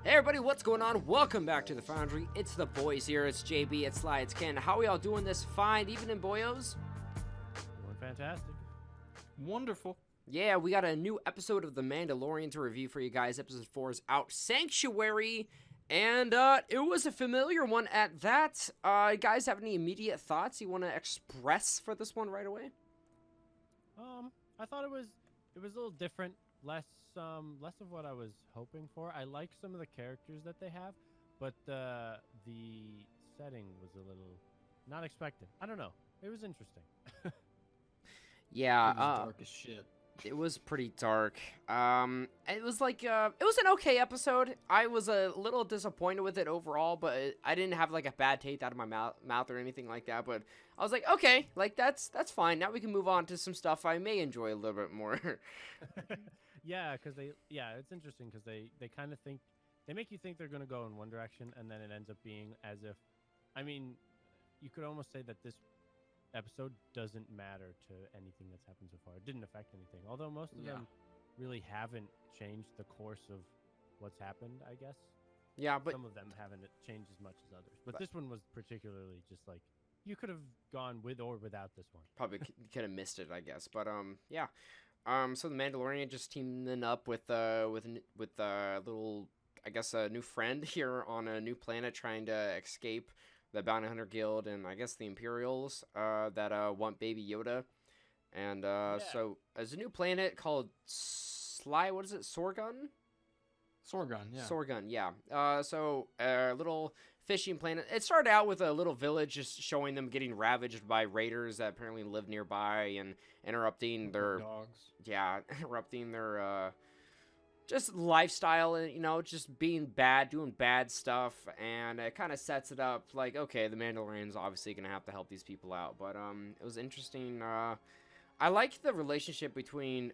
Hey everybody, what's going on? Welcome back to the Foundry. It's the boys here. It's JB, it's Sly, it's Ken. How are y'all doing this fine, even in boyos? Doing fantastic. Wonderful. Yeah, we got a new episode of The Mandalorian to review for you guys. Episode 4 is out, Sanctuary, and it was a familiar one at that. Guys have any immediate thoughts you want to express for this one right away? I thought it was a little different, less of what I was hoping for. I like some of the characters that they have, but the setting was a little not expected. I don't know. It was interesting. Yeah, It was dark as shit. it was pretty dark. It was like, it was an okay episode. I was a little disappointed with it overall, but I didn't have like a bad taste out of my mouth or anything like that. But I was like, okay, like that's fine. Now we can move on to some stuff I may enjoy a little bit more. Yeah, because it's interesting because they kind of think they make you think they're gonna go in one direction, and then it ends up being as if, I mean, you could almost say that this episode doesn't matter to anything that's happened so far. It didn't affect anything, although most of them really haven't changed the course of what's happened, I guess. Yeah, but some of them haven't changed as much as others. But this one was particularly just like, you could have gone with or without this one. probably could have missed it, I guess. But yeah. So the Mandalorian just teaming up with little, I guess, a new friend here on a new planet, trying to escape the Bounty Hunter Guild and I guess the Imperials that want Baby Yoda. And so there's a new planet called what is it? Sorgun? Sorgun, yeah. Sorgun, yeah. So a little fishing planet. It started out with a little village just showing them getting ravaged by raiders that apparently live nearby and interrupting their dogs. Yeah, interrupting their just lifestyle and, you know, just being bad, doing bad stuff, and it kind of sets it up like, okay, the Mandalorian's obviously gonna have to help these people out. But it was interesting. I like the relationship between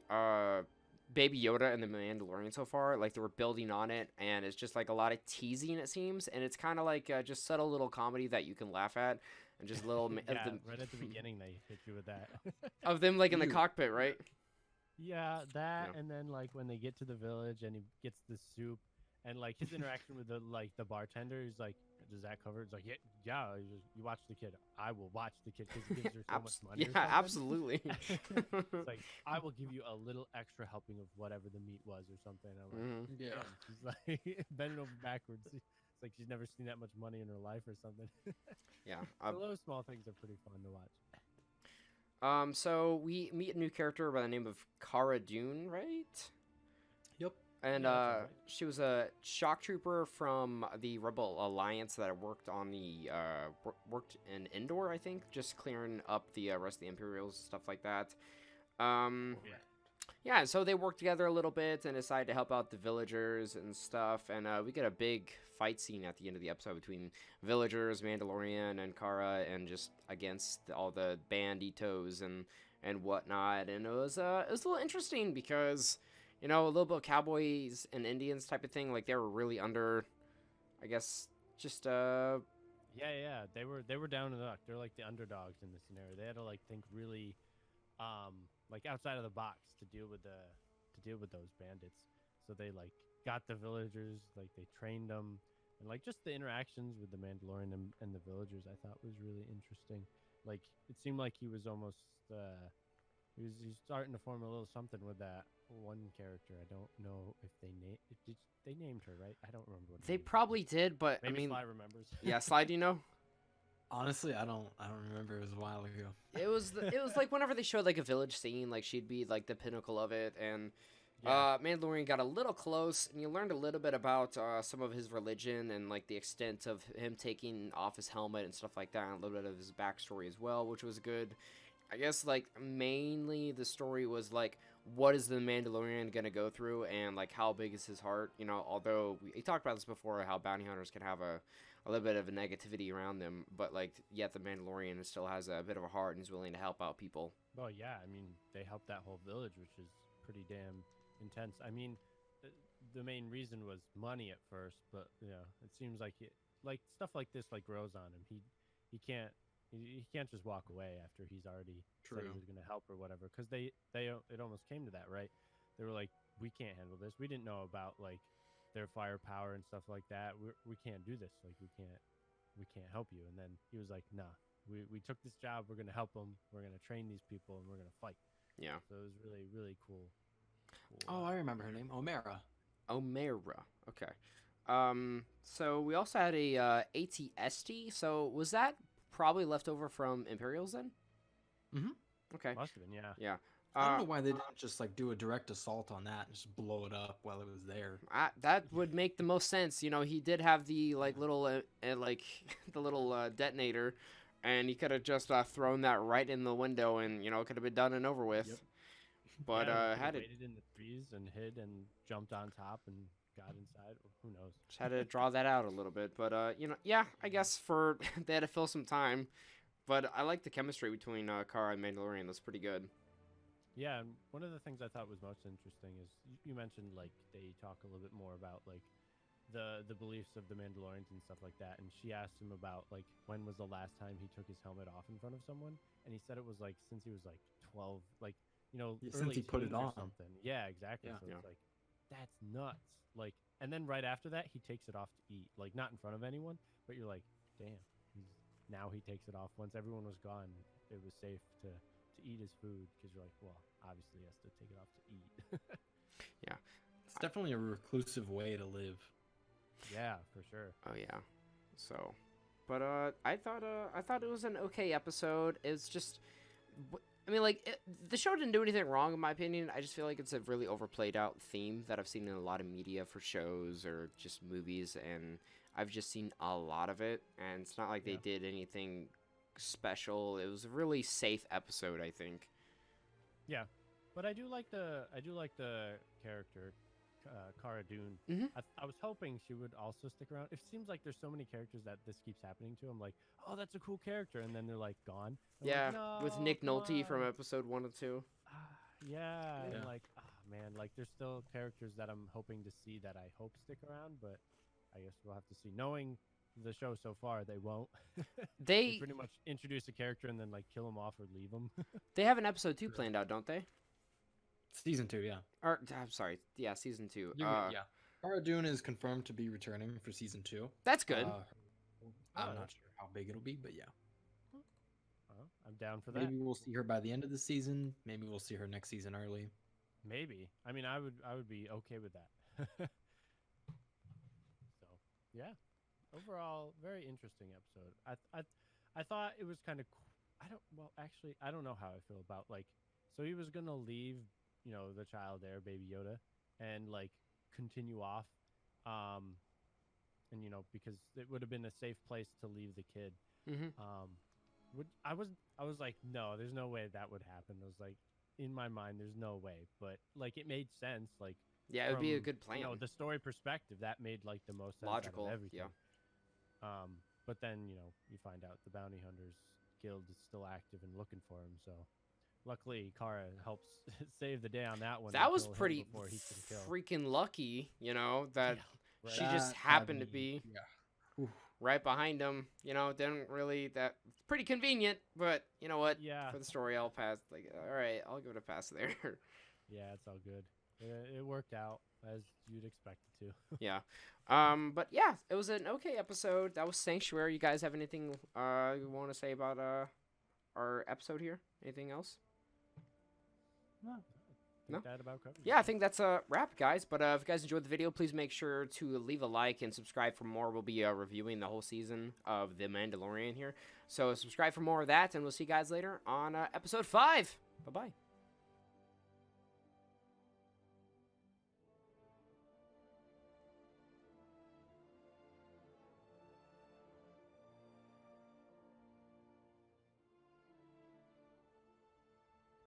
Baby Yoda and the Mandalorian so far. Like, they were building on it, and it's just like a lot of teasing, it seems, and it's kind of like just subtle little comedy that you can laugh at, and just little Right at the beginning they hit you with that. of them like in the cockpit, right? Yeah, that, Yeah. and then like when they get to the village and he gets the soup, and like his interaction with the bartender, he's like, "Does that cover?" It's like, "Yeah." You watch the kid. I will watch the kid because he gives her so much money. Yeah, absolutely. It's like, I will give you a little extra helping of whatever the meat was or something. I'm like, Yeah. "Damn." She's like bending over backwards. It's like she's never seen that much money in her life or something. Yeah. So those small things are pretty fun to watch. So we meet a new character by the name of Cara Dune, right? Yep. And Yeah, that's right. she was a shock trooper from the Rebel Alliance that worked on the worked in Endor, I think, just clearing up the rest of the Imperials, stuff like that. Yeah, so they worked together a little bit and decided to help out the villagers and stuff. And we get a big fight scene at the end of the episode between villagers, Mandalorian, and Cara, and just against all the banditos and whatnot. And it was a little interesting because, you know, a little bit of cowboys and Indians type of thing. Like, they were really under, I guess, just Yeah, they were down in the luck. They're like the underdogs in this scenario. They had to like think really, like outside of the box to deal with those bandits. So they like got the villagers, like they trained them, and like just the interactions with the Mandalorian and the villagers, I thought was really interesting. Like, it seemed like he was almost he's starting to form a little something with that one character. I don't know if they named her, right? I don't remember what they named her. probably did, but Maybe I mean, Sly remembers. yeah, Sly, do you know? Honestly, I don't remember. It was a while ago. It was like whenever they showed like a village scene, like she'd be like the pinnacle of it, and Yeah. Mandalorian got a little close, and you learned a little bit about some of his religion and like the extent of him taking off his helmet and stuff like that, and a little bit of his backstory as well, which was good. I guess like mainly the story was like, what is the Mandalorian gonna go through, and like how big is his heart? You know, although we talked about this before, how bounty hunters can have a little bit of a negativity around them, but like yet the Mandalorian still has a bit of a heart and is willing to help out people. Well, yeah, I mean, they helped that whole village, which is pretty damn intense. I mean, the main reason was money at first, but yeah, it seems like like stuff like this like grows on him. He can't just walk away after he's already said he True. was going to help or whatever, because it almost came to that, right? They were like, we can't handle this. We didn't know about like their firepower and stuff like that. We can't do this. Like we can't help you. And then he was like, nah, we took this job. We're gonna help them. We're gonna train these people, and we're gonna fight. Yeah. So it was really really cool. Oh, I remember her name, Omera. Omera. Okay. So we also had a ATST. So was that probably left over from Imperials then? Mhm. Okay. Must have been, yeah. Yeah. I don't know why they didn't just like do a direct assault on that and just blow it up while it was there. That would make the most sense. You know, he did have the like little like the little detonator, and he could have just thrown that right in the window, and you know, it could have been done and over with. Yep. But Yeah, had it waited in the trees and hid and jumped on top and got inside. Who knows? just had to draw that out a little bit. But you know, yeah, I guess for they had to fill some time. But I like the chemistry between Kara and Mandalorian. That's pretty good. Yeah, and one of the things I thought was most interesting is you mentioned like they talk a little bit more about like the beliefs of the Mandalorians and stuff like that. And she asked him about like when was the last time he took his helmet off in front of someone, and he said it was like since he was like 12, like you know, Yeah, early since he put it teens or on. something. Yeah, exactly. Yeah. So Yeah. it's like that's nuts. Like, and then right after that, he takes it off to eat, like not in front of anyone, but you're like, damn. Now he takes it off once everyone was gone. It was safe to eat his food because you're like, well, obviously he has to take it off to eat. Yeah. It's definitely a reclusive way to live. Yeah, for sure. Oh yeah. So, but I thought it was an okay episode. It's just, I mean, like the show didn't do anything wrong in my opinion. I just feel like it's a really overplayed out theme that I've seen in a lot of media for shows or just movies, and I've just seen a lot of it. And it's not like they did anything special. It was a really safe episode, I think. Yeah, but I do like the character, Cara Dune. Mhm. I was hoping she would also stick around. It seems like there's so many characters that this keeps happening to. I'm like, oh, that's a cool character, and then they're like gone. I'm Yeah, like, with "No, Nick come Nolte from on." episode 1 and 2. Yeah, Yeah. and like, man, like there's still characters that I'm hoping to see that I hope stick around, but I guess we'll have to see. Knowing the show so far, they won't. They They pretty much introduce a character and then like kill him off or leave him. they have an episode 2 planned out, don't they? Season 2, yeah. Or I'm sorry, yeah, season 2. Yeah. Cara Dune is confirmed to be returning for season 2. That's good. I'm not sure how big it'll be, but yeah. I'm down for that. Maybe we'll see her by the end of the season. Maybe we'll see her next season early. Maybe. I mean, I would be okay with that. So, yeah. Overall, very interesting episode. I thought it was kind of I don't know how I feel about like so he was going to leave, you know, the child there, Baby Yoda, and like continue off and you know, because it would have been a safe place to leave the kid. Mhm. I was like, no, there's no way that would happen. I was like, in my mind, there's no way, but like it made sense. Like, Yeah, it would be a from, good plan. you know, the story perspective, that made like the most sense out of Logical, everything. yeah. But then you know you find out the bounty hunters guild is still active and looking for him. So luckily, Kara helps save the day on that one. That and was kill him pretty before he can kill. freaking lucky, you know, that Right. she just That happened had to be me- Yeah. right behind him. You know, didn't really that pretty convenient, but you know what? Yeah, For the story, I'll pass. Like, all right, I'll give it a pass there. yeah, it's all good. It worked out as you'd expect it to. Yeah. But yeah, it was an okay episode. That was Sanctuary. You guys have anything you want to say about our episode here? Anything else? No. I think that about covers it. Yeah, I think that's a wrap, guys. But if you guys enjoyed the video, please make sure to leave a like and subscribe for more. We'll be reviewing the whole season of The Mandalorian here. So subscribe for more of that, and we'll see you guys later on episode 5. Bye-bye.